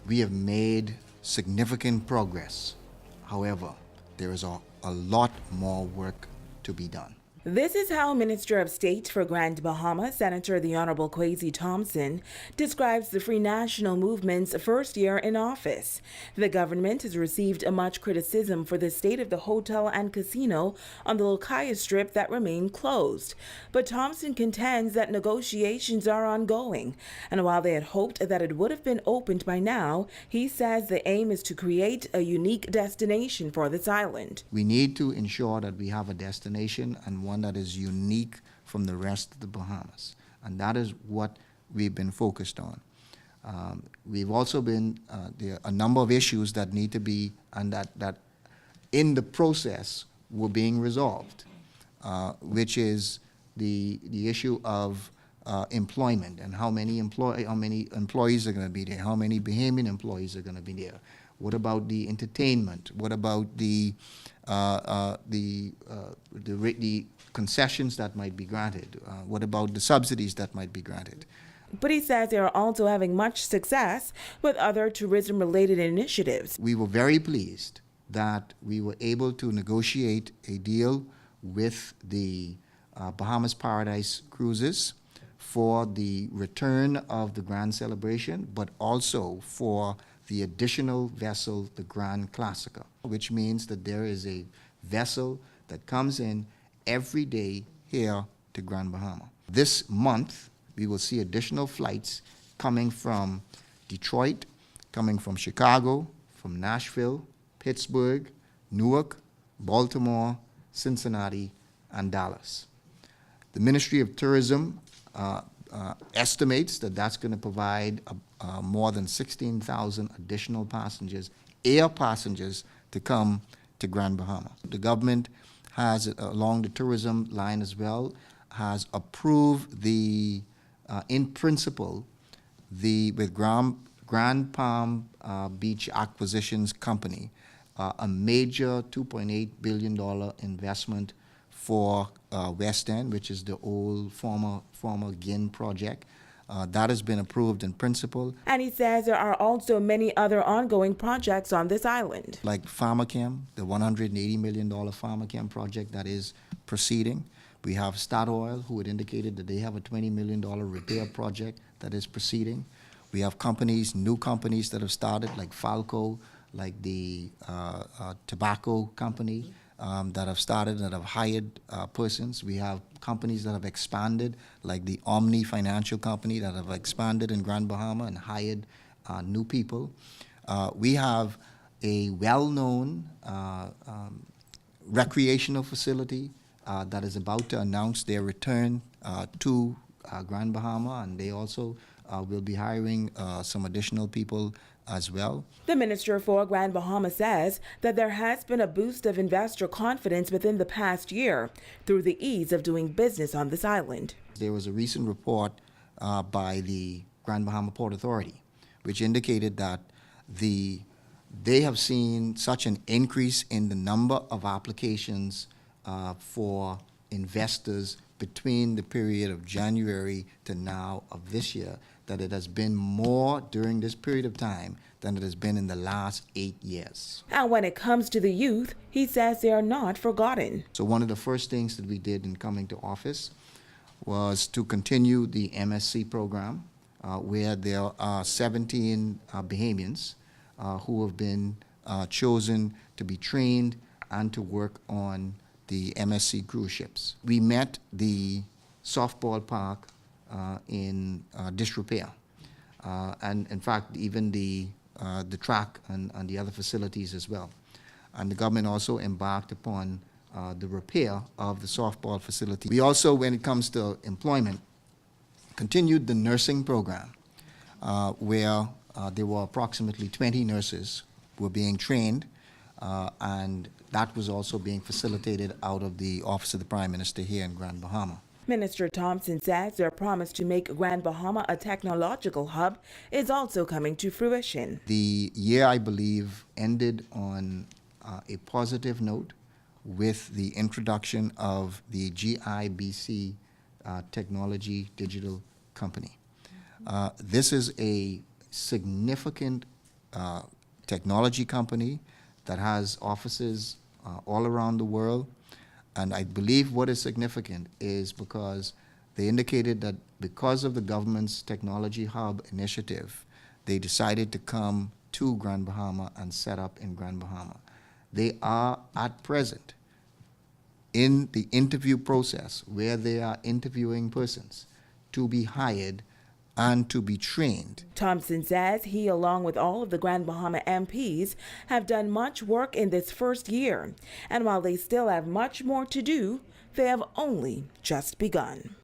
We have made significant progress. However, there is a lot more work to be done. This is how Minister of State for Grand Bahama, Senator the Honorable Kwasi Thompson, describes the Free National Movement's first year in office. The government has received much criticism for the state of the hotel and casino on the Jolla Strip that remain closed. But Thompson contends that negotiations are ongoing, and while they had hoped that it would have been opened by now, he says the aim is to create a unique destination for this island. We need to ensure that we have a destination and one that is unique from the rest of the Bahamas. And that is what we've been focused on. We've also been, there are a number of issues that need to be, and that in the process were being resolved, which is the issue of employment and how many employees are going to be there, how many Bahamian employees are going to be there. What about the entertainment? What about the concessions that might be granted? What about the subsidies that might be granted? But he says they are also having much success with other tourism-related initiatives. We were very pleased that we were able to negotiate a deal with the Bahamas Paradise Cruises for the return of the Grand Celebration, but also for the additional vessel, the Grand Classica, which means that there is a vessel that comes in every day here to Grand Bahama. This month, we will see additional flights coming from Detroit, coming from Chicago, from Nashville, Pittsburgh, Newark, Baltimore, Cincinnati, and Dallas. The Ministry of Tourism estimates that that's going to provide more than 16,000 additional passengers, air passengers, to come to Grand Bahama. The government has, along the tourism line as well, has approved the, in principle, with Grand Palm Beach Acquisitions Company, a major $2.8 billion investment for West End, which is the old former GIN project. That has been approved in principle. And he says there are also many other ongoing projects on this island. Like Pharmachem, the $180 million Pharmachem project that is proceeding. We have Statoil, who had indicated that they have a $20 million repair project that is proceeding. We have companies, new companies that have started, like Falco, like the tobacco company, that have started, that have hired persons. We have companies that have expanded, like the Omni Financial Company, that have expanded in Grand Bahama and hired new people. We have a well-known recreational facility that is about to announce their return to Grand Bahama, and they also will be hiring some additional people as well. The Minister for Grand Bahama says that there has been a boost of investor confidence within the past year through the ease of doing business on this island. There was a recent report by the Grand Bahama Port Authority which indicated that they have seen such an increase in the number of applications for investors between the period of January to now of this year, that it has been more during this period of time than it has been in the last 8 years. And when it comes to the youth, he says they are not forgotten. So one of the first things that we did in coming to office was to continue the MSc program, where there are 17 Bahamians who have been chosen to be trained and to work on the MSc cruise ships. We met the softball park in disrepair, and in fact even the track and the other facilities as well. And the government also embarked upon the repair of the softball facility. We also, when it comes to employment, continued the nursing program, where there were approximately 20 nurses who were being trained, and that was also being facilitated out of the Office of the Prime Minister here in Grand Bahama. Minister Thompson says their promise to make Grand Bahama a technological hub is also coming to fruition. The year, I believe, ended on a positive note with the introduction of the GIBC Technology Digital Company. This is a significant technology company that has offices all around the world. And I believe what is significant is because they indicated that because of the government's Technology Hub initiative, they decided to come to Grand Bahama and set up in Grand Bahama. They are at present in the interview process where they are interviewing persons to be hired and to be trained. Thompson says he, along with all of the Grand Bahama MPs, have done much work in this first year. And while they still have much more to do, they have only just begun.